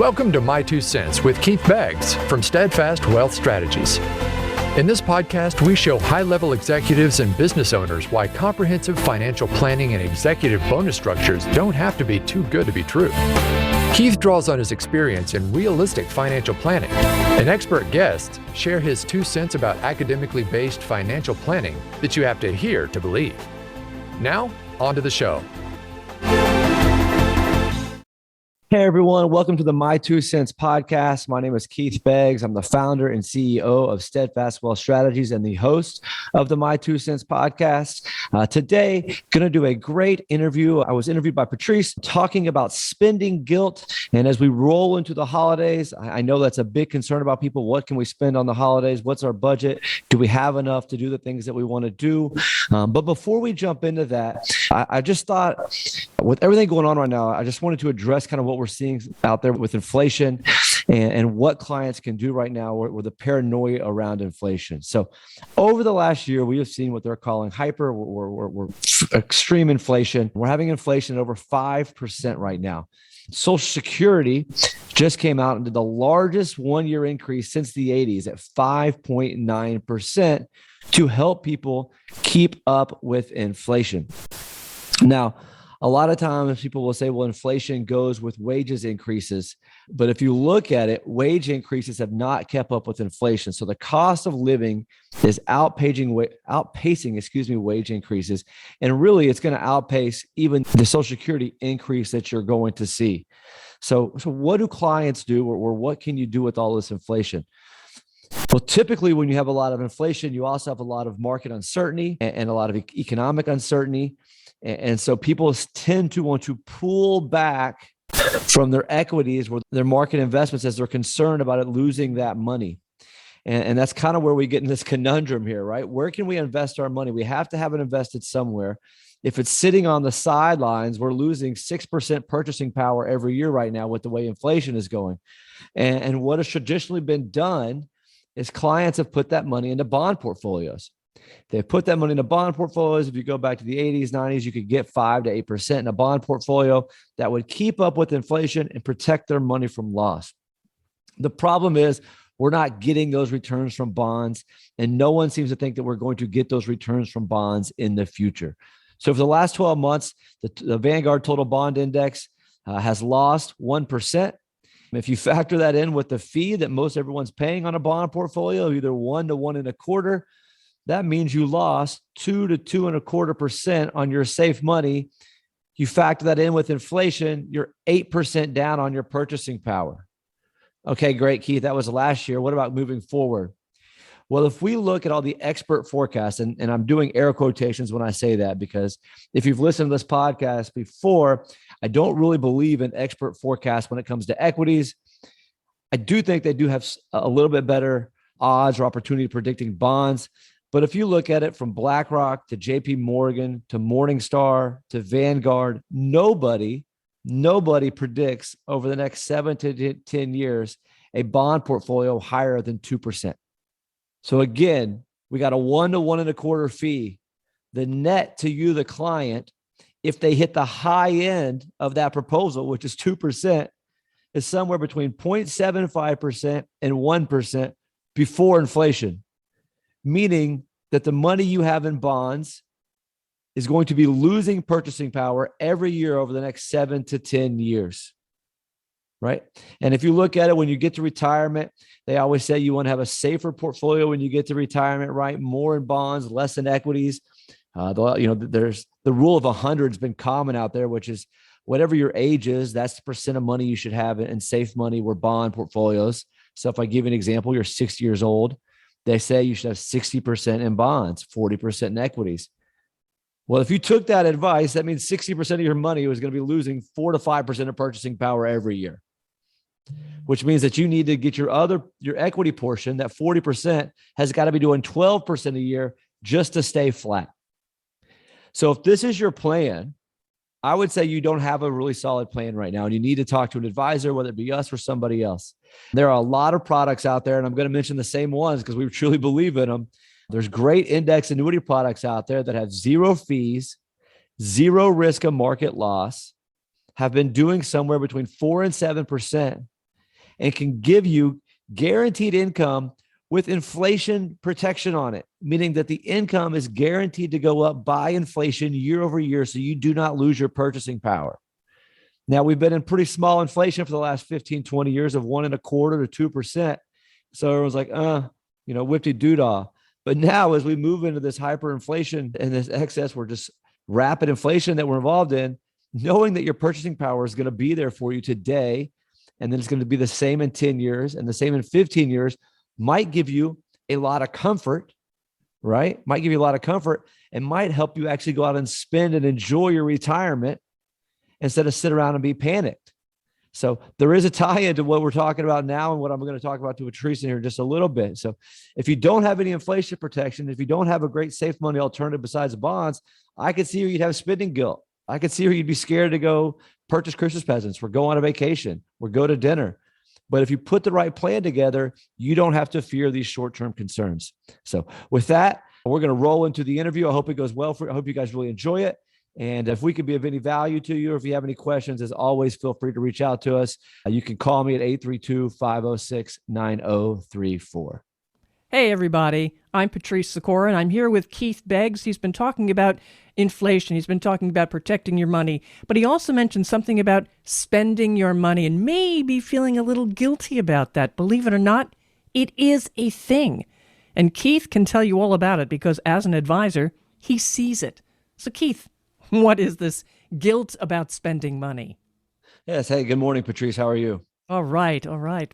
Welcome to My Two Cents with Keith Beggs from Steadfast Wealth Strategies. In this podcast, we show high-level executives and business owners why comprehensive financial planning and executive bonus structures don't have to be too good to be true. Keith draws on his experience in realistic financial planning, and expert guests share his 2 cents about academically based financial planning that you have to hear to believe. Now, on to the show. Hey everyone, welcome to the My Two Cents podcast. My name is Keith Beggs. I'm the founder and CEO of Steadfast Wealth Strategies and the host of the My Two Cents podcast. Today, going to do a great interview. I was interviewed by Patrice talking about spending guilt. And as we roll into the holidays, I know that's a big concern about people. What can we spend on the holidays? What's our budget? Do we have enough to do the things that we want to do? But before we jump into that, I just thought with everything going on right now, I just wanted to address kind of what we're seeing out there with inflation and what clients can do right now with the paranoia around inflation. So over the last year, we have seen what they're calling hyper or extreme inflation. We're having inflation at over 5% right now. Social Security just came out and did the largest one-year increase since the 80s at 5.9% to help people keep up with inflation. Now, a lot of times people will say, well, inflation goes with wages increases. But if you look at it, wage increases have not kept up with inflation. So the cost of living is outpacing wage increases. And really, it's going to outpace even the Social Security increase that you're going to see. So what do clients do, or what can you do with all this inflation? Well, typically when you have a lot of inflation, you also have a lot of market uncertainty and a lot of economic uncertainty. And so people tend to want to pull back from their equities or their market investments as they're concerned about it losing that money. And that's kind of where we get in this conundrum here, right? Where can we invest our money? We have to have it invested somewhere. If it's sitting on the sidelines, we're losing 6% purchasing power every year right now with the way inflation is going. And what has traditionally been done is clients have put that money into bond portfolios. They've put that money into bond portfolios. If you go back to the 80s, 90s, you could get 5 to 8% in a bond portfolio that would keep up with inflation and protect their money from loss. The problem is we're not getting those returns from bonds, and no one seems to think that we're going to get those returns from bonds in the future. So for the last 12 months, the Vanguard Total Bond Index has lost 1%. If you factor that in with the fee that most everyone's paying on a bond portfolio, either 1 to 1.25%, that means you lost 2 to 2.25% on your safe money. You factor that in with inflation, you're 8% down on your purchasing power. Okay, great, Keith. That was last year. What about moving forward? Well, if we look at all the expert forecasts, and I'm doing air quotations when I say that, because if you've listened to this podcast before, I don't really believe in expert forecasts when it comes to equities. I do think they do have a little bit better odds or opportunity predicting bonds. But if you look at it from BlackRock to JP Morgan to Morningstar to Vanguard, nobody predicts over the next 7 to 10 years a bond portfolio higher than 2%. So again, we got a 1 to 1.25% fee. The net to you, the client, if they hit the high end of that proposal, which is 2%, is somewhere between 0.75% and 1% before inflation. Meaning that the money you have in bonds is going to be losing purchasing power every year over the next 7 to 10 years, right? And if you look at it, when you get to retirement, they always say you want to have a safer portfolio when you get to retirement, right? More in bonds, less in equities. There's the rule of 100 has been common out there, which is whatever your age is, that's the percent of money you should have in safe money or bond portfolios. So if I give you an example, you're 60 years old. They say you should have 60% in bonds, 40% in equities. Well, if you took that advice, that means 60% of your money was going to be losing 4 to 5% of purchasing power every year, which means that you need to get your equity portion, that 40% has got to be doing 12% a year just to stay flat. So if this is your plan, I would say you don't have a really solid plan right now, and you need to talk to an advisor, whether it be us or somebody else. There are a lot of products out there, and I'm going to mention the same ones because we truly believe in them. There's great index annuity products out there that have zero fees, zero risk of market loss, have been doing somewhere between 4 and 7%, and can give you guaranteed income with inflation protection on it, meaning that the income is guaranteed to go up by inflation year over year, so you do not lose your purchasing power. Now, we've been in pretty small inflation for the last 15, 20 years of 1.25% to 2%. So everyone's like, whipty-doo-dah. But now as we move into this hyperinflation and this excess, we're just rapid inflation that we're involved in, knowing that your purchasing power is going to be there for you today, and then it's going to be the same in 10 years and the same in 15 years, might give you a lot of comfort, right? Might give you a lot of comfort and might help you actually go out and spend and enjoy your retirement instead of sit around and be panicked. So there is a tie into what we're talking about now and what I'm going to talk about to Patrice in here in just a little bit. So if you don't have any inflation protection, if you don't have a great safe money alternative besides bonds, I could see where you'd have spending guilt. I could see where you'd be scared to go purchase Christmas presents or go on a vacation or go to dinner. But if you put the right plan together, you don't have to fear these short-term concerns. So with that, we're going to roll into the interview. I hope it goes well I hope you guys really enjoy it. And if we could be of any value to you, or if you have any questions, as always, feel free to reach out to us. You can call me at 832-506-9034. Hey, everybody. I'm Patrice Sikora, and I'm here with Keith Beggs. He's been talking about inflation. He's been talking about protecting your money. But he also mentioned something about spending your money and maybe feeling a little guilty about that. Believe it or not, it is a thing. And Keith can tell you all about it because as an advisor, he sees it. So, Keith, what is this guilt about spending money? Yes. Hey, good morning, Patrice. How are you? All right.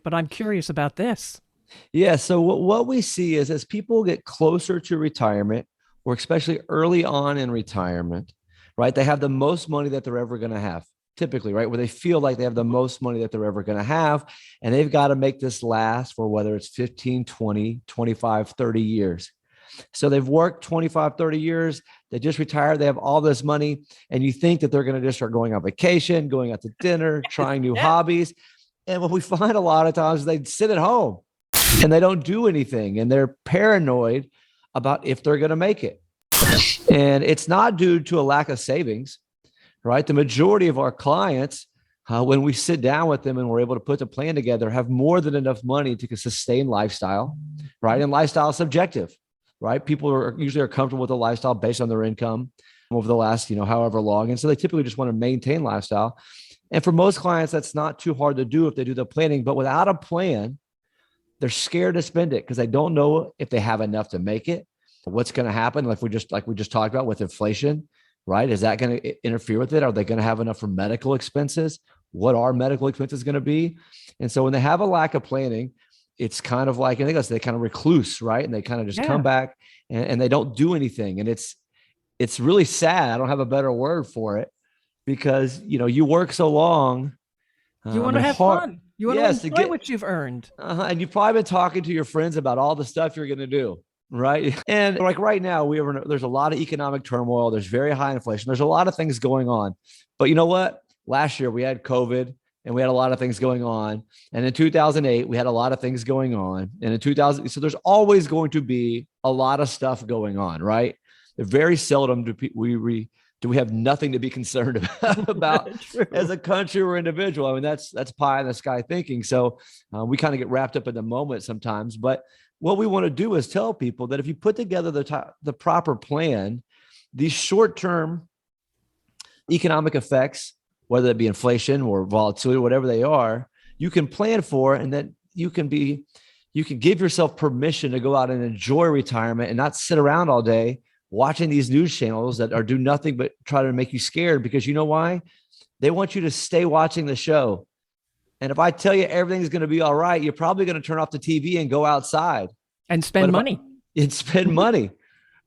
But I'm curious about this. Yeah. So what we see is as people get closer to retirement, or especially early on in retirement, right, they have the most money that they're ever going to have, typically, right, where they feel like they have the most money that they're ever going to have. And they've got to make this last for whether it's 15, 20, 25, 30 years. So they've worked 25, 30 years. They just retired. They have all this money. And you think that they're going to just start going on vacation, going out to dinner, trying new hobbies. And what we find a lot of times is they sit at home and they don't do anything. And they're paranoid about if they're going to make it. And it's not due to a lack of savings, right? The majority of our clients, when we sit down with them and we're able to put the plan together, have more than enough money to sustain lifestyle, right? And lifestyle is subjective. Right? People are usually comfortable with a lifestyle based on their income over the last, however long. And so they typically just want to maintain lifestyle. And for most clients, that's not too hard to do if they do the planning, but without a plan, they're scared to spend it because they don't know if they have enough to make it. What's going to happen? Like we just talked about with inflation, right? Is that going to interfere with it? Are they going to have enough for medical expenses? What are medical expenses going to be? And so when they have a lack of planning, it's kind of like, I think they kind of recluse, right? And they kind of just come back and they don't do anything. And it's really sad. I don't have a better word for it because, you work so long. You want to have fun. You want to enjoy what you've earned. And you've probably been talking to your friends about all the stuff you're going to do, right? And like right now, there's a lot of economic turmoil. There's very high inflation. There's a lot of things going on. But you know what? Last year we had COVID. And we had a lot of things going on. And in 2008, we had a lot of things going on. And in 2000, so there's always going to be a lot of stuff going on, right? Very seldom do we have nothing to be concerned about as a country or individual. I mean, that's pie in the sky thinking. So we kind of get wrapped up in the moment sometimes. But what we want to do is tell people that if you put together the proper plan, these short-term economic effects, whether it be inflation or volatility, whatever they are, you can plan for, and then you can give yourself permission to go out and enjoy retirement and not sit around all day watching these news channels that do nothing but try to make you scared because you know why? They want you to stay watching the show. And if I tell you everything's going to be all right, you're probably going to turn off the TV and go outside. And spend money. Spend money.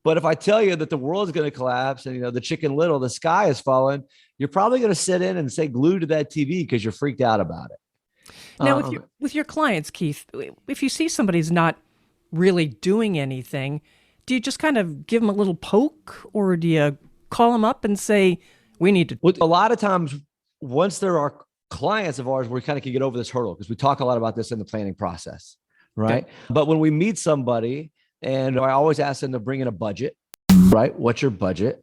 But if I tell you that the world is going to collapse and, the Chicken Little, the sky is falling, you're probably going to sit in and stay glued to that TV because you're freaked out about it. Now, with your clients, Keith, if you see somebody's not really doing anything, do you just kind of give them a little poke, or do you call them up and say, we need to? Well, a lot of times, once there are clients of ours, we kind of can get over this hurdle because we talk a lot about this in the planning process, right? Okay. But when we meet somebody, and I always ask them to bring in a budget, right? What's your budget?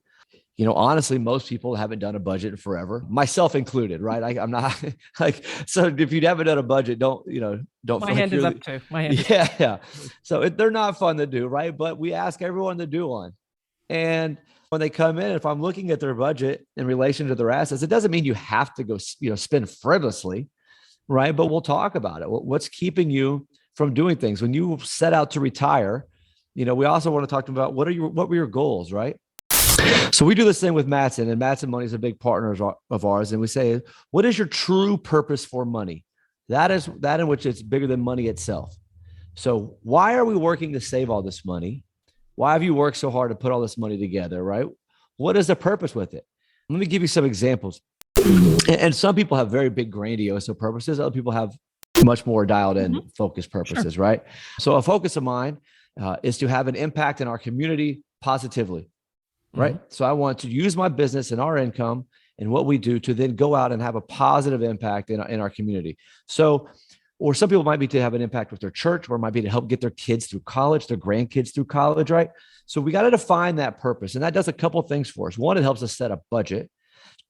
Honestly, most people haven't done a budget in forever, myself included, right? I'm not like, so if you haven't done a budget, don't My feel like hand is you're up too. My hand is yeah, yeah. So they're not fun to do, right? But we ask everyone to do one. And when they come in, if I'm looking at their budget in relation to their assets, it doesn't mean you have to go, spend frivolously, right? But we'll talk about it. What's keeping you from doing things when you set out to retire? We also want to talk about what were your goals, right? So we do this thing with Matson, and Matson Money is a big partner of ours. And we say, what is your true purpose for money? That is that in which it's bigger than money itself. So why are we working to save all this money? Why have you worked so hard to put all this money together, right? What is the purpose with it? Let me give you some examples. And some people have very big grandiose purposes. Other people have much more dialed in focused purposes, sure. Right? So a focus of mine is to have an impact in our community positively. Right. So I want to use my business and our income and what we do to then go out and have a positive impact in our community. So, or some people might be to have an impact with their church, or it might be to help get their kids through college, their grandkids through college. Right. So we got to define that purpose. And that does a couple of things for us. One, it helps us set a budget.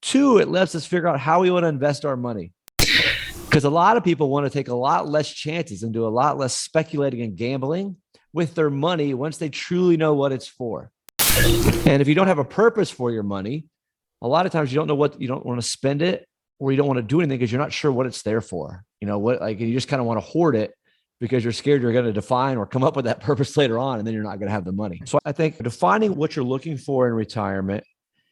Two, it lets us figure out how we want to invest our money. Because a lot of people want to take a lot less chances and do a lot less speculating and gambling with their money once they truly know what it's for. And if you don't have a purpose for your money, a lot of times you don't want to spend it, or you don't want to do anything because you're not sure what it's there for. You just kind of want to hoard it because you're scared you're going to define or come up with that purpose later on, and then you're not going to have the money. So I think defining what you're looking for in retirement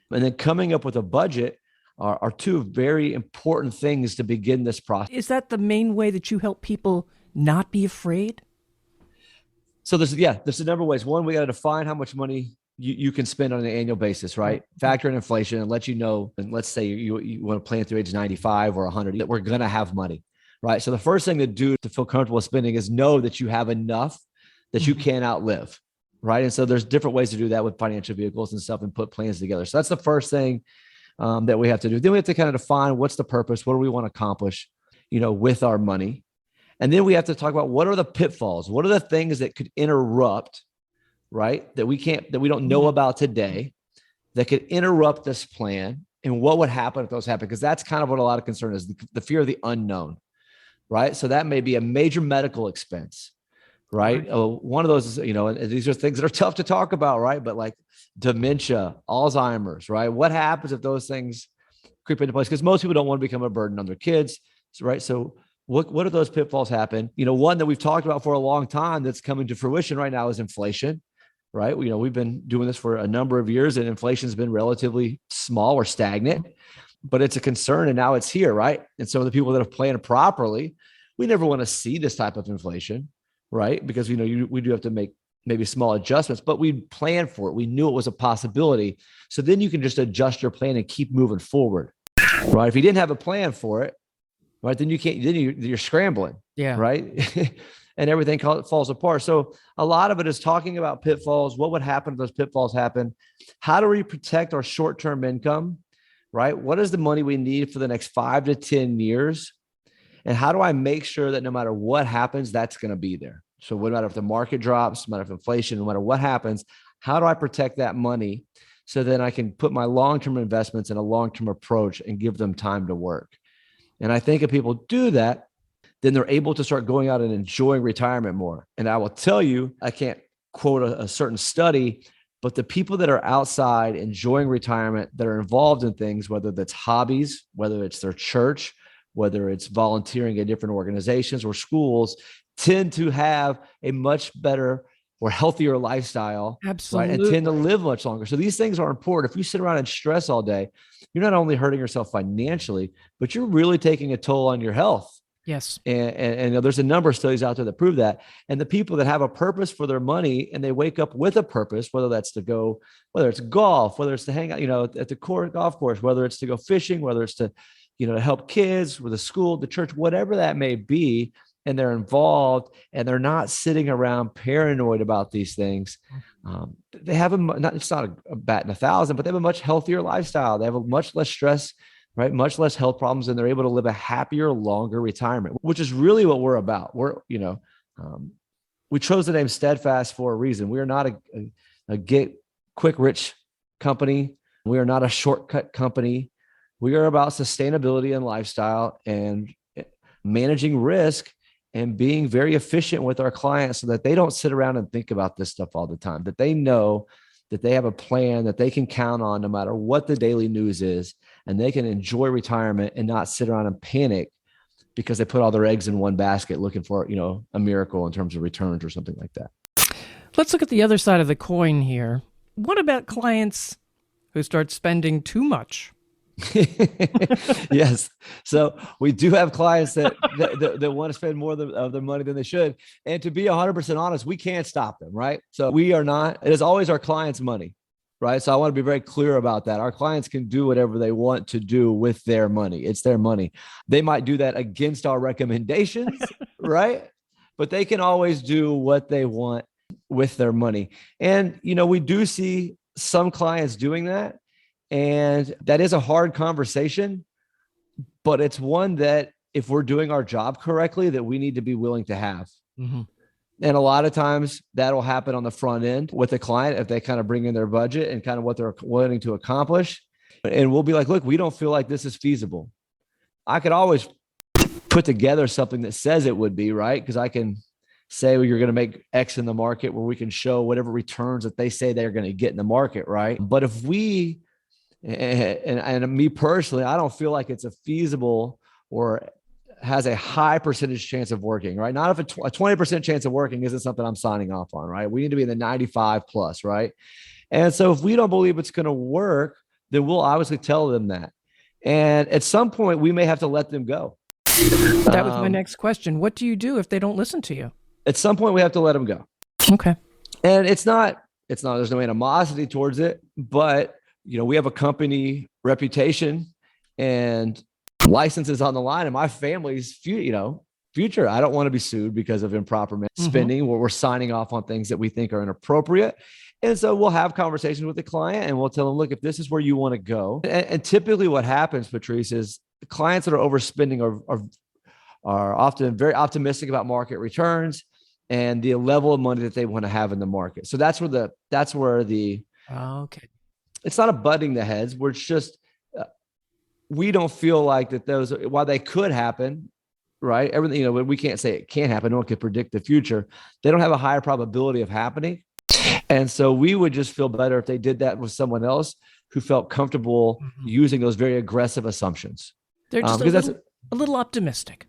and then coming up with a budget are two very important things to begin this process. Is that the main way that you help people not be afraid? So there's a number of ways. One, we got to define how much money you can spend on an annual basis, right? Factor in inflation and let you know, and let's say you want to plan through age 95 or 100, that we're going to have money, right? So the first thing to do to feel comfortable with spending is know that you have enough that you can outlive, right? And so there's different ways to do that with financial vehicles and stuff and put plans together. So that's the first thing that we have to do. Then we have to kind of define what's the purpose, what do we want to accomplish, with our money. And then we have to talk about what are the pitfalls, what are the things that could interrupt, right? That we don't know about today that could interrupt this plan, and what would happen if those happen? Because that's kind of what a lot of concern is, the fear of the unknown, right? So that may be a major medical expense, right? One of those is, and these are things that are tough to talk about, right? But like dementia, Alzheimer's, right? What happens if those things creep into place? Because most people don't want to become a burden on their kids, right? So what are those pitfalls happen? One that we've talked about for a long time that's coming to fruition right now is inflation. Right. We've been doing this for a number of years, and inflation has been relatively small or stagnant, but it's a concern, and now it's here. Right. And some of the people that have planned properly, we never want to see this type of inflation, right? Because, we do have to make maybe small adjustments, but we planned for it. We knew it was a possibility. So then you can just adjust your plan and keep moving forward. Right. If you didn't have a plan for it, right, then you're scrambling. Yeah. Right. And everything falls apart. So a lot of it is talking about pitfalls. What would happen if those pitfalls happen? How do we protect our short-term income, right? What is the money we need for the next 5 to 10 years? And how do I make sure that no matter what happens, that's going to be there? So no matter if the market drops, no matter if inflation, no matter what happens, how do I protect that money so then I can put my long-term investments in a long-term approach and give them time to work? And I think if people do that, then they're able to start going out and enjoying retirement more. And I will tell you, I can't quote a certain study, but the people that are outside enjoying retirement, that are involved in things, whether that's hobbies, whether it's their church, whether it's volunteering at different organizations or schools, tend to have a much better or healthier lifestyle. Absolutely. Right, and tend to live much longer. So these things are important. If you sit around and stress all day, you're not only hurting yourself financially, but you're really taking a toll on your health. Yes. And there's a number of studies out there that prove that. And the people that have a purpose for their money and they wake up with a purpose, whether that's to go, whether it's golf, whether it's to hang out, at the golf course, whether it's to go fishing, whether it's to, to help kids with the school, the church, whatever that may be. And they're involved and they're not sitting around paranoid about these things. They have it's not a bat in 1,000, but they have a much healthier lifestyle. They have a much less stress, right? Much less health problems, and they're able to live a happier, longer retirement, which is really what we're about. We chose the name 'Steadfast' for a reason. We are not a get quick rich company. We are not a shortcut company. We are about sustainability and lifestyle and managing risk and being very efficient with our clients so that they don't sit around and think about this stuff all the time, that they know that they have a plan that they can count on no matter what the daily news is, and they can enjoy retirement and not sit around and panic because they put all their eggs in one basket looking for, a miracle in terms of returns or something like that. Let's look at the other side of the coin here. What about clients who start spending too much? Yes. So we do have clients that want to spend more of their money than they should. And to be 100% honest, we can't stop them, right? So we are not, it is always our clients' money, right? So I want to be very clear about that. Our clients can do whatever they want to do with their money. It's their money. They might do that against our recommendations, right? But they can always do what they want with their money. And, we do see some clients doing that. And that is a hard conversation, but it's one that if we're doing our job correctly, that we need to be willing to have. Mm-hmm. And a lot of times that'll happen on the front end with the client if they kind of bring in their budget and kind of what they're wanting to accomplish. And we'll be like, look, we don't feel like this is feasible. I could always put together something that says it would be, right? Because I can say, well, you're going to make X in the market where we can show whatever returns that they say they're going to get in the market, right? But if we and me personally, I don't feel like it's a feasible or has a high percentage chance of working, right? Not if a 20% chance of working isn't something I'm signing off on, right? We need to be in the 95 plus, right? And so if we don't believe it's going to work, then we'll obviously tell them that. And at some point, we may have to let them go. That was my next question. What do you do if they don't listen to you? At some point, we have to let them go. Okay. And there's no animosity towards it, but we have a company reputation and licenses on the line, and my family's future. I don't want to be sued because of improper spending where we're signing off on things that we think are inappropriate. And so we'll have conversations with the client and we'll tell them, look, if this is where you want to go. And typically what happens, Patrice, is the clients that are overspending are often very optimistic about market returns and the level of money that they want to have in the market. So that's where the okay. It's not a butting the heads. We're just, we don't feel like that those, while they could happen, right? Everything, we can't say it can't happen. No one can predict the future. They don't have a higher probability of happening. And so we would just feel better if they did that with someone else who felt comfortable using those very aggressive assumptions. They're just a little optimistic.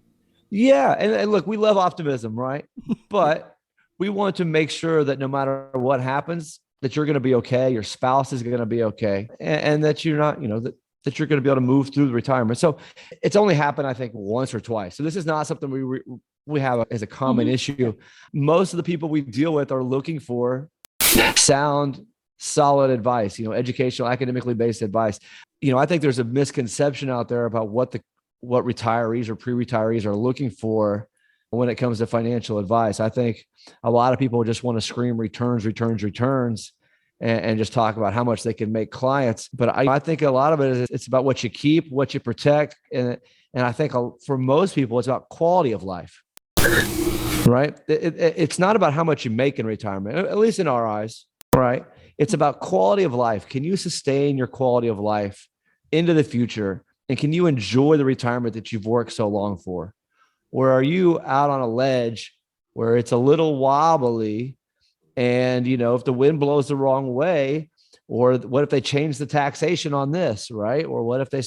Yeah. And look, we love optimism, right? But we want to make sure that no matter what happens, that you're going to be okay, your spouse is going to be okay, and that you're not, that you're going to be able to move through the retirement. So it's only happened, I think, once or twice. So this is not something we have as a common issue. Most of the people we deal with are looking for sound, solid advice, educational, academically based advice. I think there's a misconception out there about what retirees or pre-retirees are looking for when it comes to financial advice. I think a lot of people just want to scream returns, and just talk about how much they can make clients. But I think a lot of it is it's about what you keep, what you protect. And I think for most people, it's about quality of life, right? It's not about how much you make in retirement, at least in our eyes, right? It's about quality of life. Can you sustain your quality of life into the future? And can you enjoy the retirement that you've worked so long for? Or are you out on a ledge where it's a little wobbly and, if the wind blows the wrong way, or what if they change the taxation on this, right? Or what if they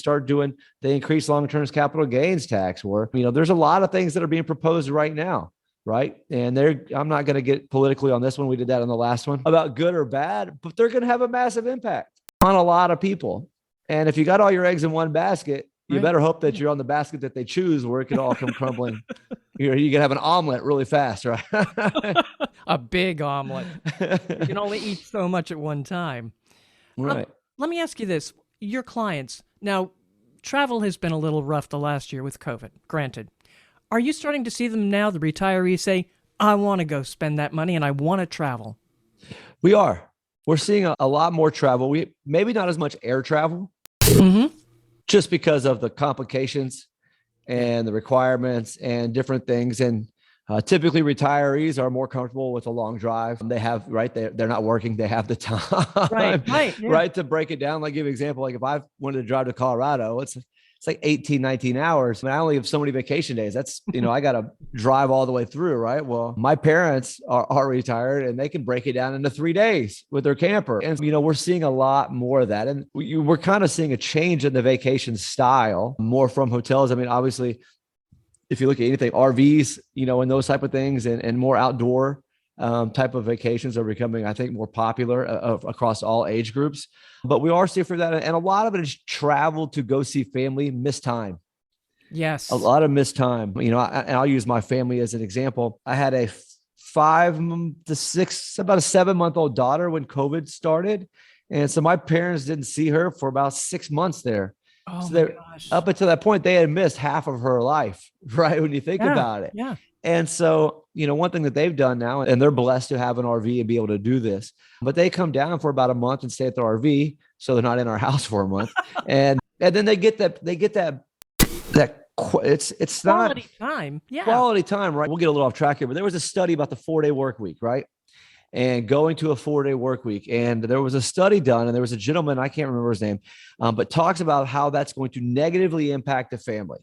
increase long-term capital gains tax? Or, there's a lot of things that are being proposed right now, right? And I'm not going to get politically on this one. We did that on the last one about good or bad, but they're going to have a massive impact on a lot of people. And if you got all your eggs in one basket, you better hope that you're on the basket that they choose where it could all come crumbling. You can have an omelet really fast, right? A big omelet. You can only eat so much at one time. Right. Let me ask you this. Your clients, now, travel has been a little rough the last year with COVID, granted. Are you starting to see them now, the retirees say, I want to go spend that money and I want to travel? We are. We're seeing a lot more travel. Maybe not as much air travel. Just because of the complications and the requirements and different things. And Typically, retirees are more comfortable with a long drive. They have, right, they're not working. They have the time, Right, yeah. right, to break it down. Like, give you an example. Like if I wanted to drive to Colorado, it's like 18, 19 hours. I mean, I only have so many vacation days. That's, I got to drive all the way through, right? Well, my parents are retired and they can break it down into 3 days with their camper. And, we're seeing a lot more of that. And we're kind of seeing a change in the vacation style, more from hotels. I mean, obviously, if you look at anything, RVs, and those type of things, and more outdoor type of vacations are becoming, I think, more popular across all age groups. But we are seeing for that. And a lot of it is travel to go see family, missed time. Yes. A lot of missed time. And I'll use my family as an example. I had a 5 to 6, about a 7-month-old daughter when COVID started. And so my parents didn't see her for about 6 months there. Oh, So my gosh. up until that point, they had missed half of her life, right? When you think about it. Yeah. And so, one thing that they've done now, and they're blessed to have an RV and be able to do this, but they come down for about a month and stay at the RV. So they're not in our house for a month. and then they get that it's not Quality time. Yeah. quality time, right? We'll get a little off track here, but there was a study about the 4-day work week, right? And going to a 4-day work week. And there was a study done, and there was a gentleman, I can't remember his name, but talks about how that's going to negatively impact the family.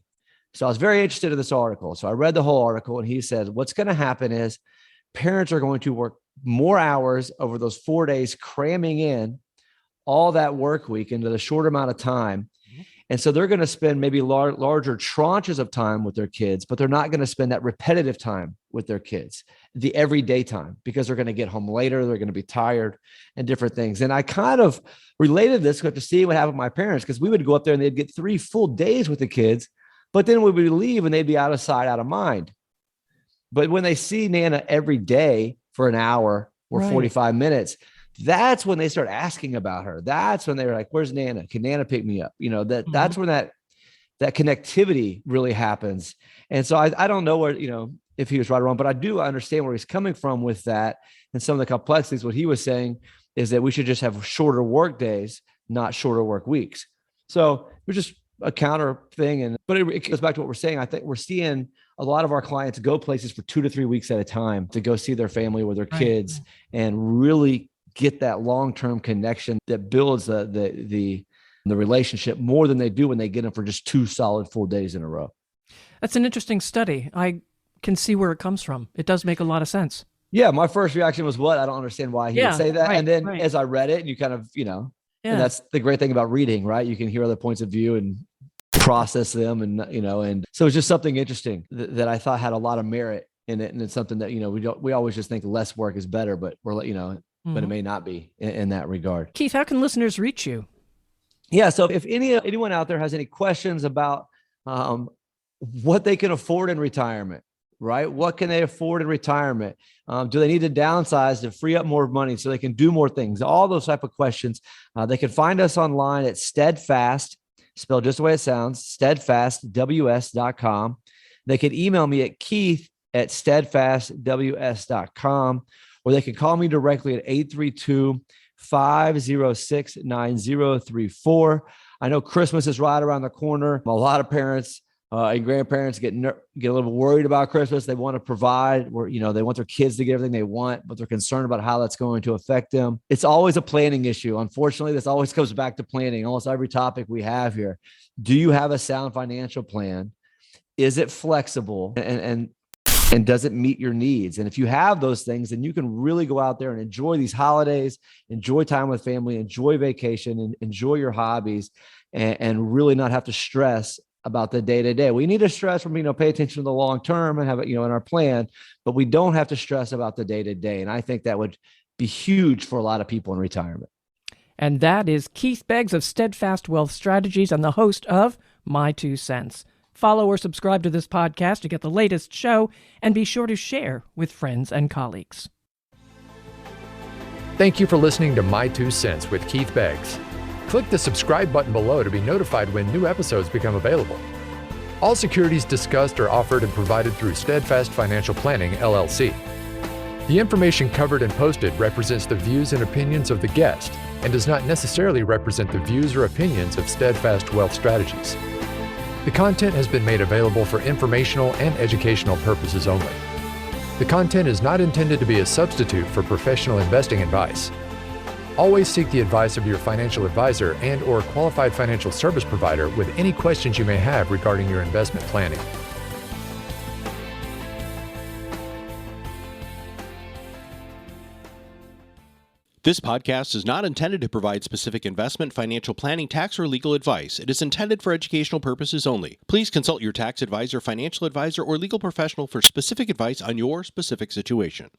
So I was very interested in this article. So I read the whole article, and he said, what's going to happen is parents are going to work more hours over those 4 days, cramming in all that work week into the short amount of time. And so they're going to spend maybe larger tranches of time with their kids, but they're not going to spend that repetitive time with their kids, the everyday time, because they're going to get home later. They're going to be tired and different things. And I kind of related this to see what happened with my parents, because we would go up there and they'd get 3 full days with the kids, but then we would leave and they'd be out of sight, out of mind. But when they see Nana every day for an hour or 45 minutes, that's when they start asking about her. That's when they're like, where's Nana? Can Nana pick me up? That's when that connectivity really happens. And so I don't know where, if he was right or wrong, but I do understand where he's coming from with that. And some of the complexities. What he was saying is that we should just have shorter work days, not shorter work weeks. So it was just a counter thing. But it goes back to what we're saying. I think we're seeing a lot of our clients go places for 2 to 3 weeks at a time to go see their family or their kids and really get that long-term connection that builds the relationship more than they do when they get them for just 2 solid full days in a row. That's an interesting study. I can see where it comes from. It does make a lot of sense. Yeah. My first reaction was, what? I don't understand why he would say that. And then as I read it, and you kind of, and that's the great thing about reading, right? You can hear other points of view and process them. And so it's just something interesting that I thought had a lot of merit in it. And it's something that, we always just think less work is better, but we're, but it may not be in that regard. Keith, how can listeners reach you? Yeah. So if anyone out there has any questions about what they can afford in retirement, right? What can they afford in retirement? Do they need to downsize to free up more money so they can do more things? All those type of questions. They can find us online at Steadfast, spelled just the way it sounds, steadfastws.com. They can email me at keith@steadfastws.com. Or they can call me directly at 832-506-9034. I know Christmas is right around the corner. A lot of parents and grandparents get a little worried about Christmas. They want to provide, they want their kids to get everything they want, but they're concerned about how that's going to affect them. It's always a planning issue. Unfortunately, this always comes back to planning. Almost every topic we have here. Do you have a sound financial plan? Is it flexible? And does it meet your needs? And if you have those things, then you can really go out there and enjoy these holidays, enjoy time with family, enjoy vacation, and enjoy your hobbies, and really not have to stress about the day-to-day. We need to stress from, pay attention to the long term and have it, in our plan, but we don't have to stress about the day-to-day. And I think that would be huge for a lot of people in retirement. And that is Keith Beggs of Steadfast Wealth Strategies and the host of My 2 Cents. Follow or subscribe to this podcast to get the latest show, and be sure to share with friends and colleagues. Thank you for listening to My 2 Cents with Keith Beggs. Click the subscribe button below to be notified when new episodes become available. All securities discussed are offered and provided through Steadfast Financial Planning, LLC. The information covered and posted represents the views and opinions of the guest and does not necessarily represent the views or opinions of Steadfast Wealth Strategies. The content has been made available for informational and educational purposes only. The content is not intended to be a substitute for professional investing advice. Always seek the advice of your financial advisor and/or qualified financial service provider with any questions you may have regarding your investment planning. This podcast is not intended to provide specific investment, financial planning, tax, or legal advice. It is intended for educational purposes only. Please consult your tax advisor, financial advisor, or legal professional for specific advice on your specific situation.